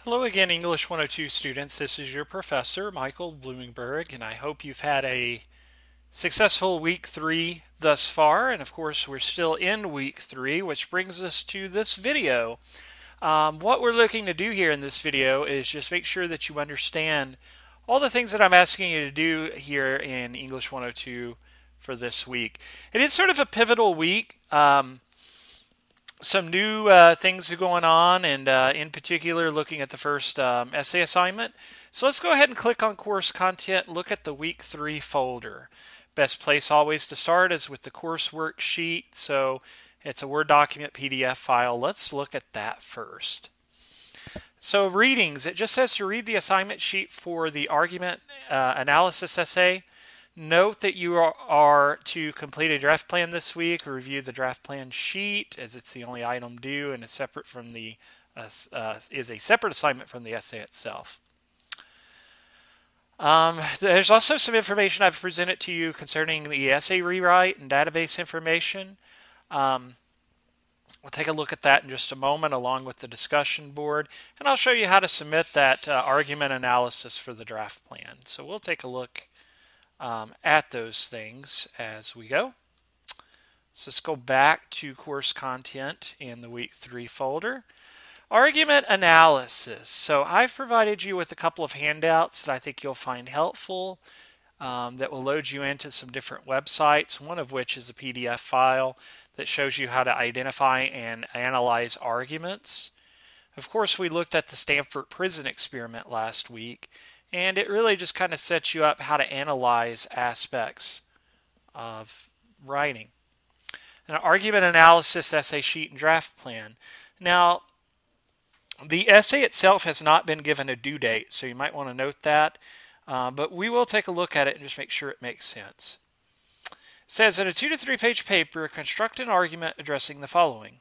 Hello again, English 102 students. This is your professor, Michael Bloomingberg, and I hope you've had a successful week 3 thus far. And of course, we're still in week 3, which brings us to this video. What we're looking to do here in this video is just make sure that you understand all the things that I'm asking you to do here in English 102 for this week. It is sort of a pivotal week. Some new things are going on, and in particular looking at the first essay assignment. So let's go ahead and click on course content, look at the week 3 folder. Best place always to start is with the course worksheet. So it's a Word document PDF file. Let's look at that first. So readings, it just says to read the assignment sheet for the argument analysis essay. Note that you are to complete a draft plan this week or review the draft plan sheet, as it's the only item due and is separate from the is a separate assignment from the essay itself. There's also some information I've presented to you concerning the essay rewrite and database information. We'll take a look at that in just a moment, along with the discussion board, and I'll show you how to submit that argument analysis for the draft plan. So we'll take a look at those things as we go. So let's go back to course content in the week 3 folder. Argument analysis. So I've provided you with a couple of handouts that I think you'll find helpful that will load you into some different websites, one of which is a PDF file that shows you how to identify and analyze arguments. Of course, we looked at the Stanford prison experiment last week, and it really just kind of sets you up how to analyze aspects of writing. An argument analysis, essay sheet, and draft plan. Now, the essay itself has not been given a due date, so you might want to note that. But we will take a look at it and just make sure it makes sense. It says, in a 2 to 3 page paper, construct an argument addressing the following.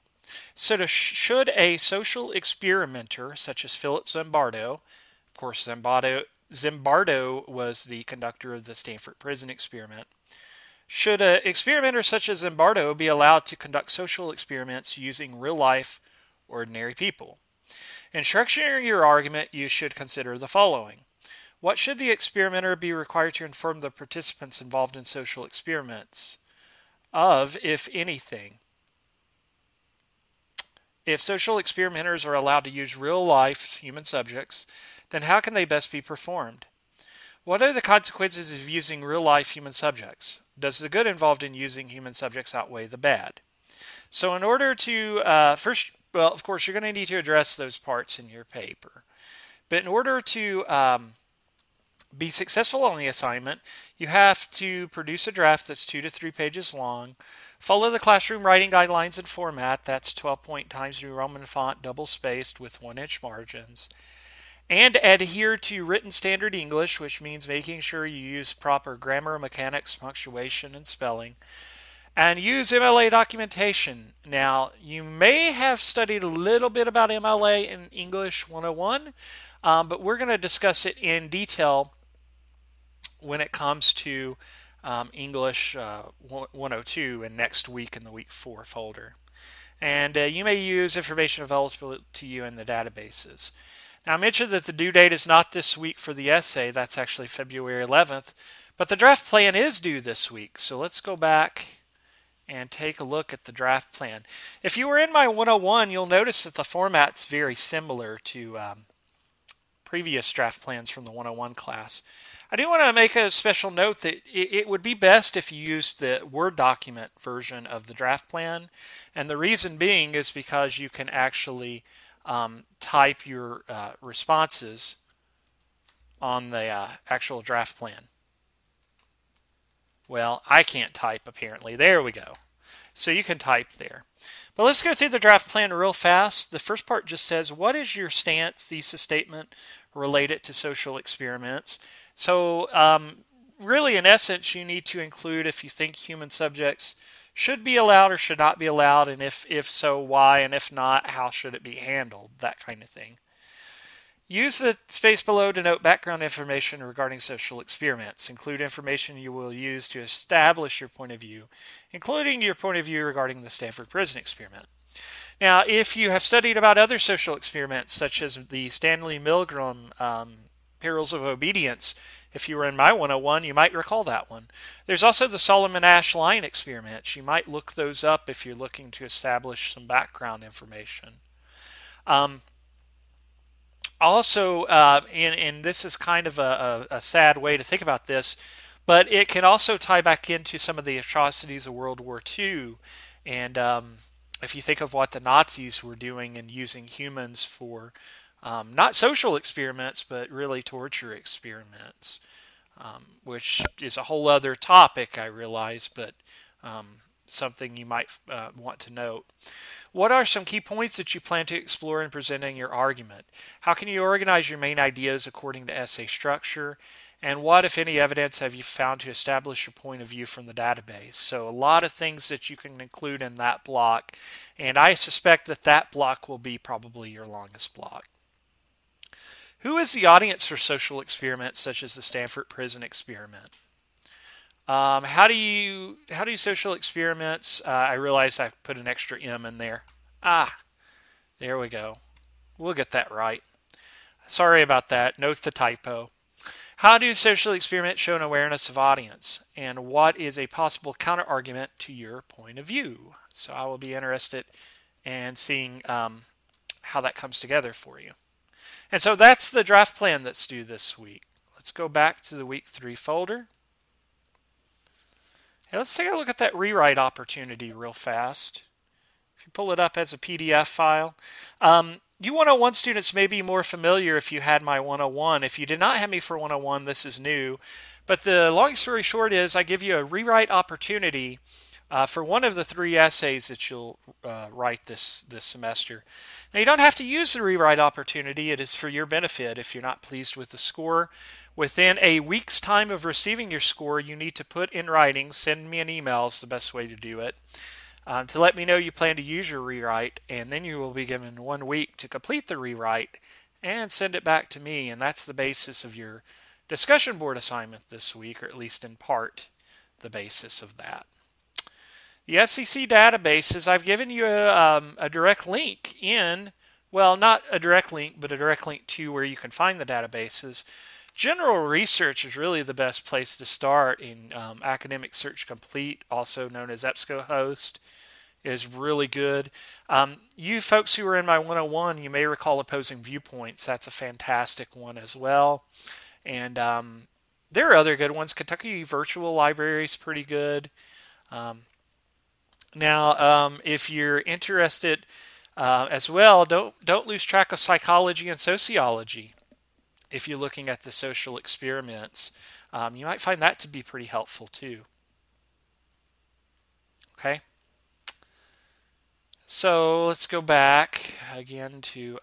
So should a social experimenter, such as Philip Zimbardo, of course Zimbardo was the conductor of the Stanford prison experiment. Should an experimenter such as Zimbardo be allowed to conduct social experiments using real-life, ordinary people? In structuring your argument, you should consider the following. What should the experimenter be required to inform the participants involved in social experiments of, if anything? If social experimenters are allowed to use real-life human subjects, then how can they best be performed? What are the consequences of using real-life human subjects? Does the good involved in using human subjects outweigh the bad? So in order to, well, of course, you're going to need to address those parts in your paper. But in order to be successful on the assignment, you have to produce a draft that's 2 to 3 pages long, follow the classroom writing guidelines and format, that's 12-point Times New Roman font, double-spaced with 1-inch margins, and adhere to written standard English, which means making sure you use proper grammar, mechanics, punctuation, and spelling. And use MLA documentation. Now, you may have studied a little bit about MLA in English 101, but we're going to discuss it in detail when it comes to English 102 and next week in the week 4 folder. And you may use information available to you in the databases. Now, I mentioned that the due date is not this week for the essay. That's actually February 11th. But the draft plan is due this week. So let's go back and take a look at the draft plan. If you were in my 101, you'll notice that the format's very similar to previous draft plans from the 101 class. I do want to make a special note that it would be best if you used the Word document version of the draft plan. And the reason being is because you can actually type your responses on the actual draft plan. Well, I can't type apparently. There we go. So you can type there. But let's go through the draft plan real fast. The first part just says, what is your stance, thesis statement related to social experiments? So really, in essence, you need to include if you think human subjects should be allowed or should not be allowed, and if so, why, and if not, how should it be handled, that kind of thing. Use the space below to note background information regarding social experiments. Include information you will use to establish your point of view, including your point of view regarding the Stanford prison experiment. Now, if you have studied about other social experiments, such as the Stanley Milgram Perils of Obedience, if you were in my 101, you might recall that one. There's also the Solomon-Asch line experiments. You might look those up if you're looking to establish some background information. Also, and this is kind of a sad way to think about this, but it can also tie back into some of the atrocities of World War II. And if you think of what the Nazis were doing and using humans for not social experiments, but really torture experiments, which is a whole other topic, I realize, but something you might want to note. What are some key points that you plan to explore in presenting your argument? How can you organize your main ideas according to essay structure? And what, if any, evidence have you found to establish your point of view from the database? So a lot of things that you can include in that block, and I suspect that that block will be probably your longest block. Who is the audience for social experiments such as the Stanford Prison Experiment? How do social experiments, I realize I put an extra M in there. There we go. We'll get that right. Sorry about that. Note the typo. How do social experiments show an awareness of audience? And what is a possible counter-argument to your point of view? So I will be interested in seeing how that comes together for you. And so that's the draft plan that's due this week. Let's go back to the week 3 folder. Hey, let's take a look at that rewrite opportunity real fast. If you pull it up as a PDF file. You 101 students may be more familiar if you had my 101. If you did not have me for 101, this is new. But the long story short is I give you a rewrite opportunity for one of the 3 essays that you'll write this semester. Now, you don't have to use the rewrite opportunity. It is for your benefit if you're not pleased with the score. Within a week's time of receiving your score, you need to put in writing, send me an email is the best way to do it, to let me know you plan to use your rewrite, and then you will be given 1 week to complete the rewrite and send it back to me, and that's the basis of your discussion board assignment this week, or at least in part the basis of that. The SCC Databases, I've given you a direct link in, well, not a direct link, but a direct link to where you can find the databases. General research is really the best place to start in Academic Search Complete, also known as EBSCOhost, is really good. You folks who were in my 101, you may recall Opposing Viewpoints. That's a fantastic one as well. And there are other good ones. Kentucky Virtual Library is pretty good. Now, if you're interested as well, don't lose track of psychology and sociology. If you're looking at the social experiments, you might find that to be pretty helpful too. Okay. So let's go back again to,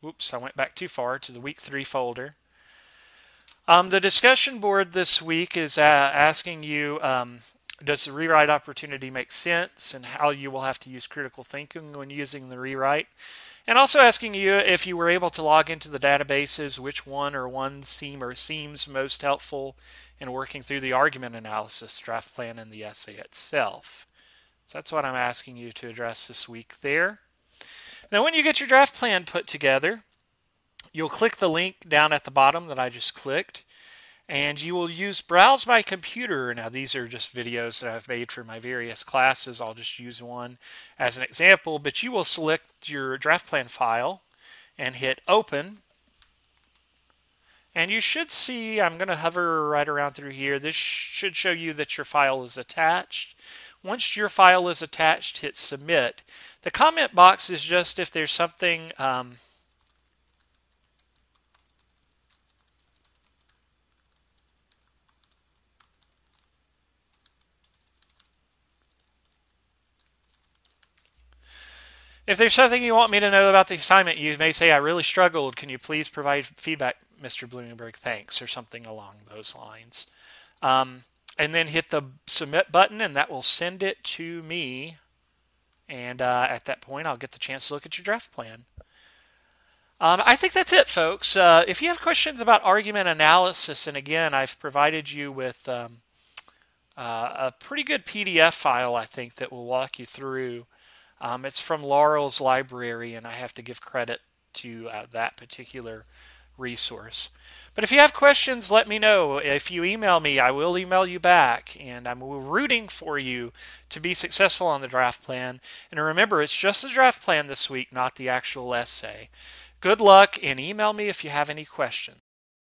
whoops, I went back too far to the week 3 folder. The discussion board this week is asking you, does the rewrite opportunity make sense, and how you will have to use critical thinking when using the rewrite. And also asking you if you were able to log into the databases, which one or ones seems most helpful in working through the argument analysis, draft plan, and the essay itself. So that's what I'm asking you to address this week there. Now when you get your draft plan put together, you'll click the link down at the bottom that I just clicked, and you will use Browse My Computer. Now these are just videos that I've made for my various classes. I'll just use one as an example, but you will select your draft plan file and hit Open. And you should see, I'm going to hover right around through here. This should show you that your file is attached. Once your file is attached, hit Submit. The comment box is just if there's something if there's something you want me to know about the assignment, you may say, I really struggled. Can you please provide feedback, Mr. Bloomberg? Thanks, or something along those lines. And then hit the Submit button, and that will send it to me. And at that point, I'll get the chance to look at your draft plan. I think that's it, folks. If you have questions about argument analysis, and again, I've provided you with a pretty good PDF file, I think, that will walk you through It's from Laurel's library, and I have to give credit to that particular resource. But if you have questions, let me know. If you email me, I will email you back, and I'm rooting for you to be successful on the draft plan. And remember, it's just the draft plan this week, not the actual essay. Good luck, and email me if you have any questions.